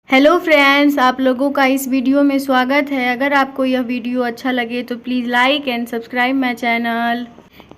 Hello friends, आप लोगों का इस वीडियो में स्वागत है। अगर आपको यह वीडियो अच्छा लगे तो please like and subscribe my channel.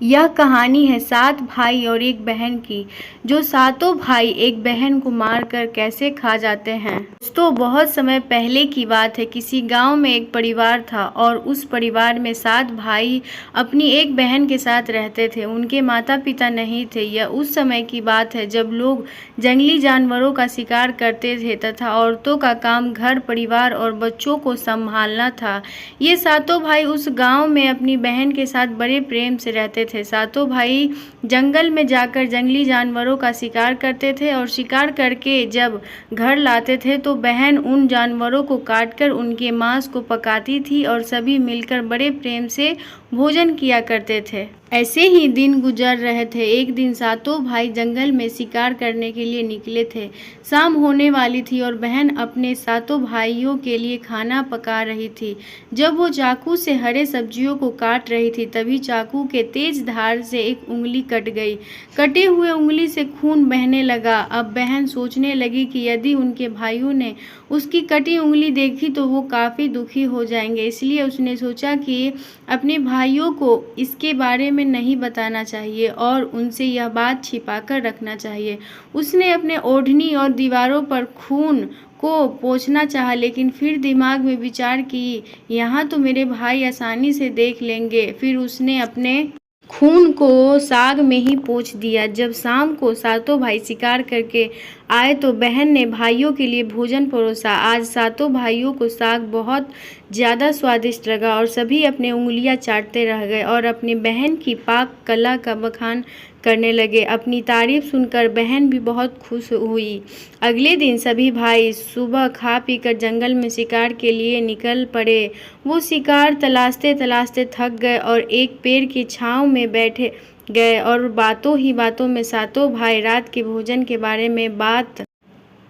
यह कहानी है 7 भाई और एक बहन की, जो सातों भाई एक बहन को मारकर कैसे खा जाते हैं। दोस्तों, बहुत समय पहले की बात है। किसी गांव में एक परिवार था और उस परिवार में 7 भाई अपनी एक बहन के साथ रहते थे। उनके माता पिता नहीं थे। यह उस समय की बात है जब लोग जंगली जानवरों का शिकार करते थे तथा औरतों का काम घर, परिवार और बच्चों को संभालना था। ये सातों भाई उस गांव में अपनी बहन के साथ बड़े प्रेम से रहते थे। सातों भाई जंगल में जाकर जंगली जानवरों का शिकार करते थे और शिकार करके जब घर लाते थे तो बहन उन जानवरों को काटकर उनके मांस को पकाती थी और सभी मिलकर बड़े प्रेम से भोजन किया करते थे। ऐसे ही दिन गुजर रहे थे। एक दिन सातों भाई जंगल में शिकार करने के लिए निकले थे। शाम होने वाली थी और बहन अपने सातों भाइयों के लिए खाना पका रही थी। जब वो चाकू से हरे सब्जियों को काट रही थी तभी चाकू के तेज धार से एक उंगली कट गई। कटे हुए उंगली से खून बहने लगा। अब बहन सोचने लगी कि यदि उनके भाइयों ने उसकी कटी उंगली देखी तो वो काफ़ी दुखी हो जाएंगे। इसलिए उसने सोचा कि अपने भाइयों को इसके बारे में नहीं बताना चाहिए और उनसे यह बात छिपाकर रखना चाहिए। उसने अपने ओढ़नी और दीवारों पर खून को पोंछना चाहा, लेकिन फिर दिमाग में विचार की, यहाँ तो मेरे भाई आसानी से देख लेंगे। फिर उसने अपने खून को साग में ही पोंछ दिया। जब शाम को सातों भाई शिकार करके आए तो बहन ने भाइयों के लिए भोजन परोसा। आज सातों भाइयों को साग बहुत ज़्यादा स्वादिष्ट लगा और सभी अपने उंगलियां चाटते रह गए और अपनी बहन की पाक कला का बखान करने लगे। अपनी तारीफ सुनकर बहन भी बहुत खुश हुई। अगले दिन सभी भाई सुबह खा पीकर जंगल में शिकार के लिए निकल पड़े। वो शिकार तलाशते तलाशते थक गए और एक पेड़ की छांव में बैठे गए और बातों ही बातों में सातों भाई रात के भोजन के बारे में बात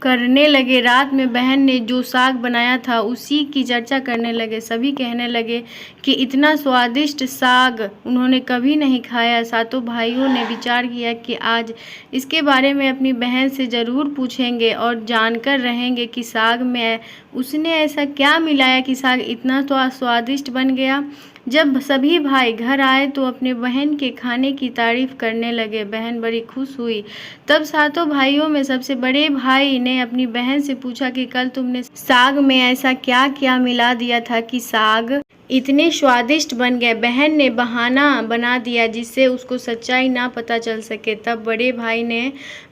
करने लगे। रात में बहन ने जो साग बनाया था उसी की चर्चा करने लगे। सभी कहने लगे कि इतना स्वादिष्ट साग उन्होंने कभी नहीं खाया। सातों भाइयों ने विचार किया कि आज इसके बारे में अपनी बहन से ज़रूर पूछेंगे और जानकर रहेंगे कि साग में उसने ऐसा क्या मिलाया कि साग इतना स्वादिष्ट बन गया। जब सभी भाई घर आए तो अपने बहन के खाने की तारीफ करने लगे। बहन बड़ी खुश हुई। तब सातों भाइयों में सबसे बड़े भाई ने अपनी बहन से पूछा कि कल तुमने साग में ऐसा क्या क्या मिला दिया था कि साग इतने स्वादिष्ट बन गए। बहन ने बहाना बना दिया जिससे उसको सच्चाई ना पता चल सके। तब बड़े भाई ने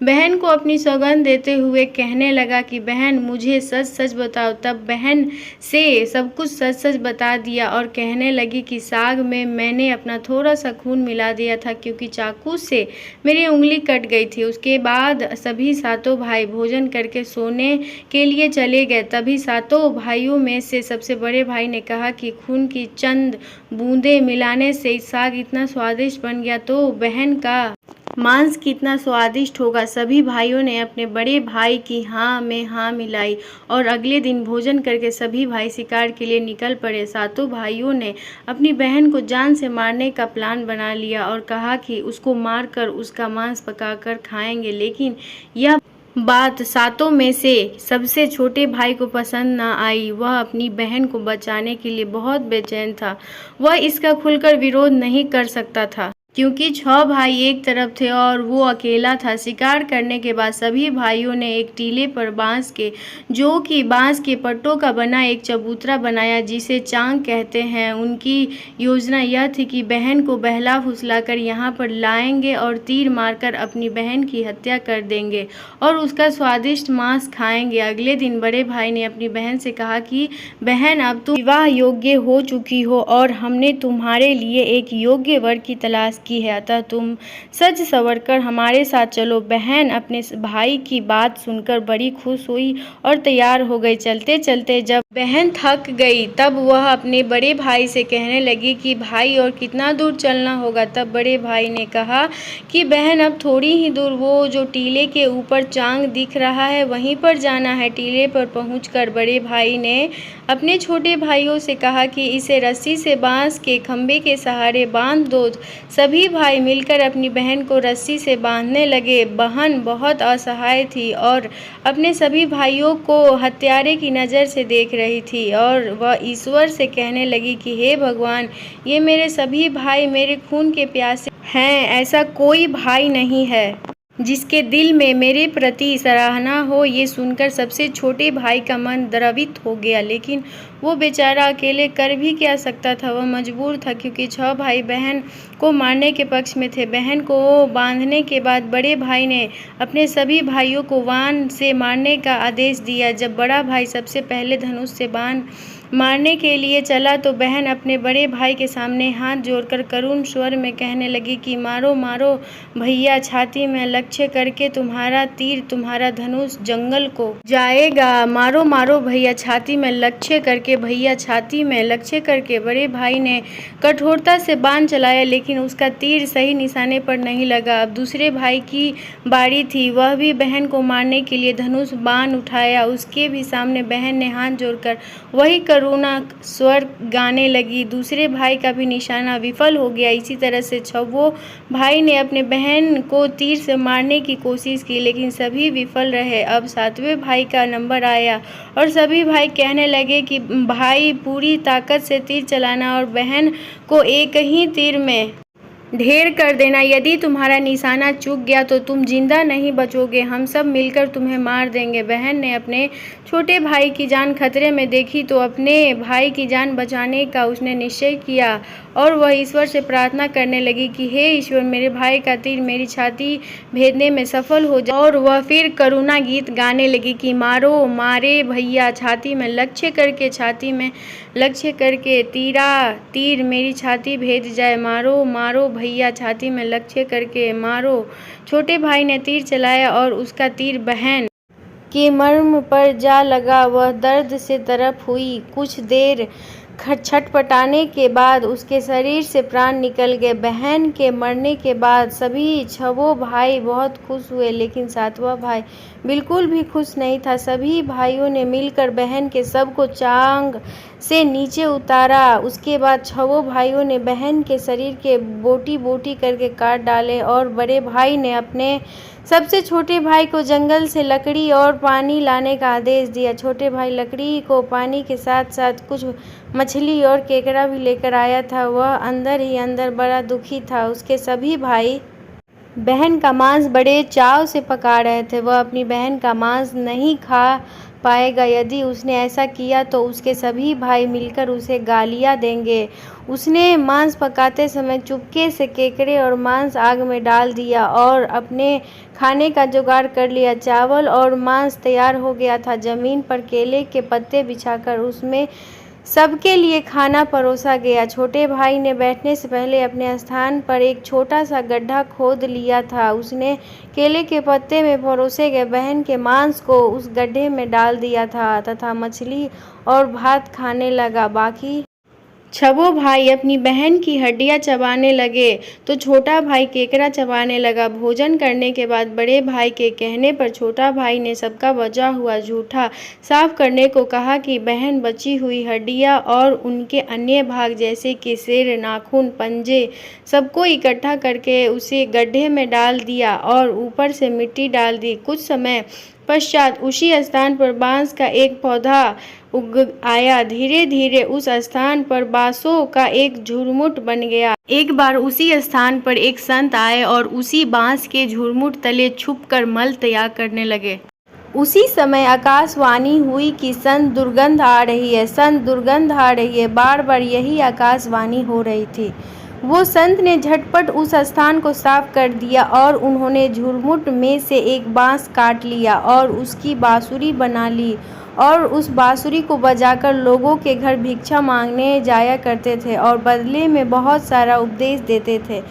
बहन को अपनी सौगंध देते हुए कहने लगा कि बहन मुझे सच सच बताओ। तब बहन से सब कुछ सच सच बता दिया और कहने लगी कि साग में मैंने अपना थोड़ा सा खून मिला दिया था क्योंकि चाकू से मेरी उंगली कट गई थी। उसके बाद सभी सातों भाई भोजन करके सोने के लिए चले गए। तभी सातों भाइयों में से सबसे बड़े भाई ने कहा कि खून की चंद बूंदें मिलाने से साग इतना स्वादिष्ट बन गया तो बहन का मांस कितना स्वादिष्ट होगा। सभी भाइयों ने अपने बड़े भाई की हाँ में हाँ मिलाई और अगले दिन भोजन करके सभी भाई शिकार के लिए निकल पड़े। सातों भाइयों ने अपनी बहन को जान से मारने का प्लान बना लिया और कहा कि उसको मारकर उसका मांस पकाकर खाएंगे। लेकिन यह बात सातों में से सबसे छोटे भाई को पसंद ना आई। वह अपनी बहन को बचाने के लिए बहुत बेचैन था। वह इसका खुलकर विरोध नहीं कर सकता था क्योंकि 6 भाई एक तरफ थे और वो अकेला था। शिकार करने के बाद सभी भाइयों ने एक टीले पर बांस के पट्टों का बना एक चबूतरा बनाया जिसे चांग कहते हैं। उनकी योजना यह थी कि बहन को बहला फुसलाकर यहाँ पर लाएंगे और तीर मारकर अपनी बहन की हत्या कर देंगे और उसका स्वादिष्ट मांस खाएंगे। अगले दिन बड़े भाई ने अपनी बहन से कहा कि बहन अब तुम विवाह योग्य हो चुकी हो और हमने तुम्हारे लिए एक योग्य वर की तलाश की है, अतः तुम सज संवर कर हमारे साथ चलो। बहन अपने भाई की बात सुनकर बड़ी खुश हुई और तैयार हो गई। चलते चलते जब बहन थक गई तब वह अपने बड़े भाई से कहने लगी कि भाई और कितना दूर चलना होगा। तब बड़े भाई ने कहा कि बहन अब थोड़ी ही दूर, वो जो टीले के ऊपर चांग दिख रहा है वहीं पर जाना है। टीले पर पहुंचकर बड़े भाई ने अपने छोटे भाइयों से कहा कि इसे रस्सी से बांस के खंभे के सहारे बांध दो। सभी सभी भाई मिलकर अपनी बहन को रस्सी से बांधने लगे। बहन बहुत असहाय थी और अपने सभी भाइयों को हत्यारे की नज़र से देख रही थी और वह ईश्वर से कहने लगी कि हे भगवान, ये मेरे सभी भाई मेरे खून के प्यासे हैं। ऐसा कोई भाई नहीं है जिसके दिल में मेरे प्रति सराहना हो। ये सुनकर सबसे छोटे भाई का मन द्रवित हो गया, लेकिन वो बेचारा अकेले कर भी क्या सकता था। वह मजबूर था क्योंकि 6 भाई बहन को मारने के पक्ष में थे। बहन को बांधने के बाद बड़े भाई ने अपने सभी भाइयों को वान से मारने का आदेश दिया। जब बड़ा भाई सबसे पहले धनुष से बाण मारने के लिए चला तो बहन अपने बड़े भाई के सामने हाथ जोड़कर करुण स्वर में कहने लगी कि मारो मारो भैया, छाती में लक्ष्य करके तुम्हारा तीर तुम्हारा धनुष जंगल को जाएगा। मारो मारो भैया, छाती में लक्ष्य करके भैया, छाती में लक्ष्य करके। बड़े भाई ने कठोरता से बाण चलाया, लेकिन उसका तीर सही निशाने पर नहीं लगा। अब दूसरे भाई की बारी थी। वह भी बहन को मारने के लिए धनुष बाण उठाया। उसके भी सामने बहन ने हाथ जोड़कर वही करुणा स्वर गाने लगी। दूसरे भाई का भी निशाना विफल हो गया। इसी तरह से 6 भाई ने अपने बहन को तीर से मारने की कोशिश की, लेकिन सभी विफल रहे। अब 7वें भाई का नंबर आया और सभी भाई कहने लगे कि भाई पूरी ताकत से तीर चलाना और बहन को एक ही तीर में ढेर कर देना। यदि तुम्हारा निशाना चूक गया तो तुम जिंदा नहीं बचोगे, हम सब मिलकर तुम्हें मार देंगे। बहन ने अपने छोटे भाई की जान खतरे में देखी तो अपने भाई की जान बचाने का उसने निश्चय किया और वह ईश्वर से प्रार्थना करने लगी कि हे ईश्वर, मेरे भाई का तीर मेरी छाती भेदने में सफल हो जाए। और वह फिर करुणा गीत गाने लगी कि मारो मारे भैया, छाती में लक्ष्य करके, छाती में लक्ष्य करके तीर मेरी छाती भेद जाए। मारो मारो भैया, छाती में लक्ष्य करके मारो। छोटे भाई ने तीर चलाया और उसका तीर बहन के मर्म पर जा लगा। वह दर्द से तरफ हुई। कुछ देर छटपटाने के बाद उसके शरीर से प्राण निकल गए। बहन के मरने के बाद सभी 6 भाई बहुत खुश हुए, लेकिन 7वां भाई बिल्कुल भी खुश नहीं था। सभी भाइयों ने मिलकर बहन के शव को चांग से नीचे उतारा। उसके बाद 6 भाइयों ने बहन के शरीर के बोटी बोटी करके काट डाले और बड़े भाई ने अपने सबसे छोटे भाई को जंगल से लकड़ी और पानी लाने का आदेश दिया। छोटे भाई लकड़ी को पानी के साथ साथ कुछ मछली और केकड़ा भी लेकर आया था। वह अंदर ही अंदर बड़ा दुखी था। उसके सभी भाई बहन का मांस बड़े चाव से पका रहे थे। वह अपनी बहन का मांस नहीं खा पाएगा। यदि उसने ऐसा किया तो उसके सभी भाई मिलकर उसे गालियां देंगे। उसने मांस पकाते समय चुपके से केकड़े और मांस आग में डाल दिया और अपने खाने का जुगाड़ कर लिया। चावल और मांस तैयार हो गया था। जमीन पर केले के पत्ते बिछाकर उसमें सबके लिए खाना परोसा गया। छोटे भाई ने बैठने से पहले अपने स्थान पर एक छोटा सा गड्ढा खोद लिया था। उसने केले के पत्ते में परोसे गए बहन के मांस को उस गड्ढे में डाल दिया था तथा मछली और भात खाने लगा। बाकी 6 भाई अपनी बहन की हड्डियां चबाने लगे तो छोटा भाई केकड़ा चबाने लगा। भोजन करने के बाद बड़े भाई के कहने पर छोटा भाई ने सबका बचा हुआ जूठा साफ करने को कहा कि बहन बची हुई हड्डियां और उनके अन्य भाग जैसे कि सिर, नाखून, पंजे सबको इकट्ठा करके उसे गड्ढे में डाल दिया और ऊपर से मिट्टी डाल दी। कुछ समय पश्चात उसी स्थान पर बांस का एक पौधा उग आया। धीरे धीरे उस स्थान पर बांसों का एक झुरमुट बन गया। एक बार उसी स्थान पर एक संत आए और उसी बांस के झुरमुट तले छुपकर मल त्याग करने लगे। उसी समय आकाशवाणी हुई कि संत दुर्गंध आ रही है, संत दुर्गंध आ रही है। बार बार यही आकाशवाणी हो रही थी। वो संत ने झटपट उस स्थान को साफ कर दिया और उन्होंने झुरमुट में से एक बांस काट लिया और उसकी बांसुरी बना ली और उस बांसुरी को बजाकर लोगों के घर भिक्षा मांगने जाया करते थे और बदले में बहुत सारा उपदेश देते थे।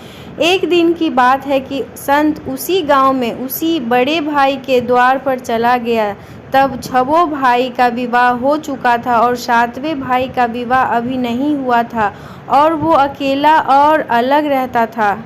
एक दिन की बात है कि संत उसी गांव में उसी बड़े भाई के द्वार पर चला गया। तब 6 भाई का विवाह हो चुका था और 7वें भाई का विवाह अभी नहीं हुआ था और वो अकेला और अलग रहता था।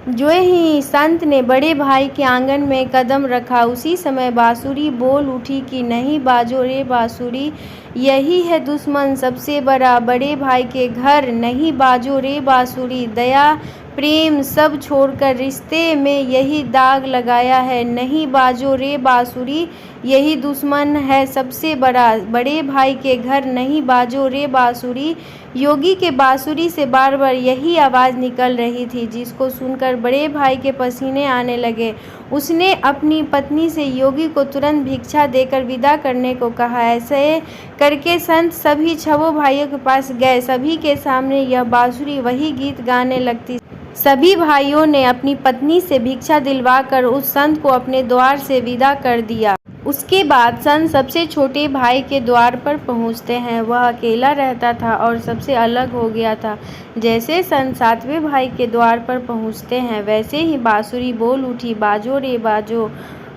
जो ही संत ने बड़े भाई के आंगन में कदम रखा उसी समय बांसुरी बोल उठी कि नहीं बाजो रे बांसुरी, यही है दुश्मन सबसे बड़ा, बड़े भाई के घर नहीं बाजो रे बांसुरी। दया प्रेम सब छोड़कर रिश्ते में यही दाग लगाया है। नहीं बाजो रे बांसुरी, यही दुश्मन है सबसे बड़ा। बड़े भाई के घर नहीं बाजो रे बांसुरी। योगी के बांसुरी से बार बार यही आवाज़ निकल रही थी, जिसको सुनकर बड़े भाई के पसीने आने लगे। उसने अपनी पत्नी से योगी को तुरंत भिक्षा देकर विदा करने को कहा। ऐसे करके संत सभी छहों भाइयों के पास गए। सभी के सामने यह बांसुरी वही गीत गाने लगती। सभी भाइयों ने अपनी पत्नी से भिक्षा दिलवाकर उस संत को अपने द्वार से विदा कर दिया। उसके बाद संत सबसे छोटे भाई के द्वार पर पहुंचते हैं। वह अकेला रहता था और सबसे अलग हो गया था। जैसे संत सातवें भाई के द्वार पर पहुंचते हैं, वैसे ही बांसुरी बोल उठी, बाजो रे बाजो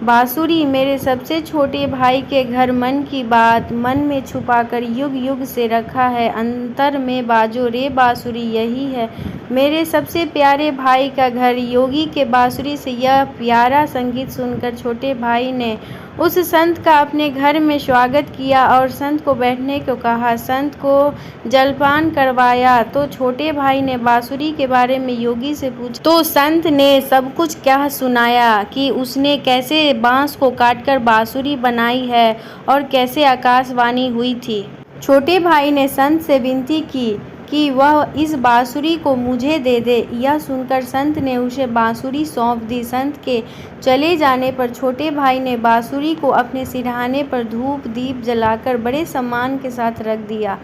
बांसुरी, मेरे सबसे छोटे भाई के घर मन की बात मन में छुपाकर युग युग से रखा है। अंतर में बाजो रे बांसुरी, यही है मेरे सबसे प्यारे भाई का घर। योगी के बांसुरी से यह प्यारा संगीत सुनकर छोटे भाई ने उस संत का अपने घर में स्वागत किया और संत को बैठने को कहा। संत को जलपान करवाया तो छोटे भाई ने बांसुरी के बारे में योगी से पूछा, तो संत ने सब कुछ क्या सुनाया कि उसने कैसे बांस को काटकर बांसुरी बनाई है और कैसे आकाशवाणी हुई थी। छोटे भाई ने संत से विनती की कि वह इस बांसुरी को मुझे दे दे। यह सुनकर संत ने उसे बांसुरी सौंप दी। संत के चले जाने पर छोटे भाई ने बांसुरी को अपने सिरहाने पर धूप दीप जलाकर बड़े सम्मान के साथ रख दिया।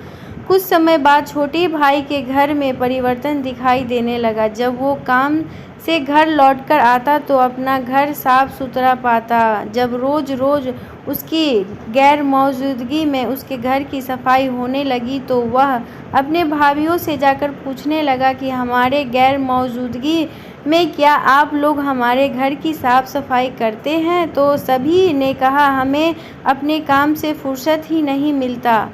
कुछ समय बाद छोटे भाई के घर में परिवर्तन दिखाई देने लगा। जब वो काम से घर लौटकर आता तो अपना घर साफ सुथरा पाता। जब रोज रोज उसकी गैर मौजूदगी में उसके घर की सफाई होने लगी तो वह अपने भाइयों से जाकर पूछने लगा कि हमारे गैर मौजूदगी में क्या आप लोग हमारे घर की साफ सफाई करते हैं? तो सभी ने कहा, हमें अपने काम से फुर्सत ही नहीं मिलता,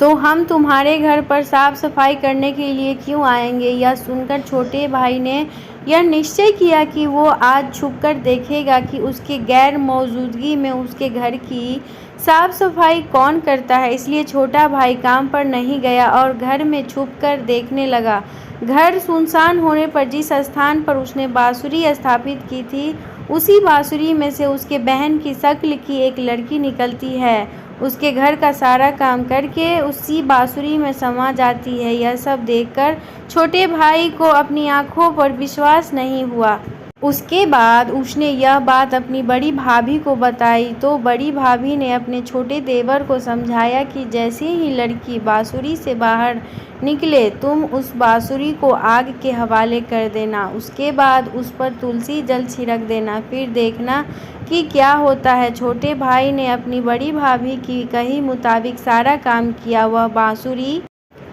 तो हम तुम्हारे घर पर साफ सफाई करने के लिए क्यों आएंगे? यह सुनकर छोटे भाई ने यह निश्चय किया कि वो आज छुपकर देखेगा कि उसके गैर मौजूदगी में उसके घर की साफ सफाई कौन करता है। इसलिए छोटा भाई काम पर नहीं गया और घर में छुपकर देखने लगा। घर सुनसान होने पर जिस स्थान पर उसने बांसुरी स्थापित की थी, उसी बांसुरी में से उसके बहन की शक्ल की एक लड़की निकलती है। उसके घर का सारा काम करके उसी बांसुरी में समा जाती है। यह सब देखकर छोटे भाई को अपनी आंखों पर विश्वास नहीं हुआ। उसके बाद उसने यह बात अपनी बड़ी भाभी को बताई तो बड़ी भाभी ने अपने छोटे देवर को समझाया कि जैसे ही लड़की बांसुरी से बाहर निकले, तुम उस बांसुरी को आग के हवाले कर देना। उसके बाद उस पर तुलसी जल छिड़क देना, फिर देखना कि क्या होता है। छोटे भाई ने अपनी बड़ी भाभी की कही मुताबिक सारा काम किया। वह बांसुरी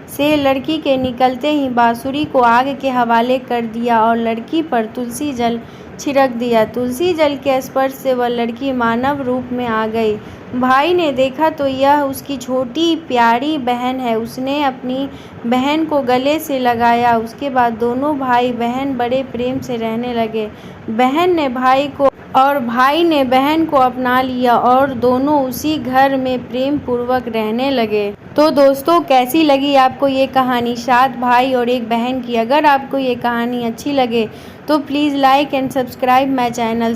से लड़की के निकलते ही बांसुरी को आग के हवाले कर दिया और लड़की पर तुलसी जल छिड़क दिया। तुलसी जल के स्पर्श से वह लड़की मानव रूप में आ गई। भाई ने देखा तो यह उसकी छोटी प्यारी बहन है। उसने अपनी बहन को गले से लगाया। उसके बाद दोनों भाई बहन बड़े प्रेम से रहने लगे। बहन ने भाई को और भाई ने बहन को अपना लिया और दोनों उसी घर में प्रेम पूर्वक रहने लगे। तो दोस्तों, कैसी लगी आपको ये कहानी 7 भाई और एक बहन की? अगर आपको ये कहानी अच्छी लगे तो please like and subscribe my channel.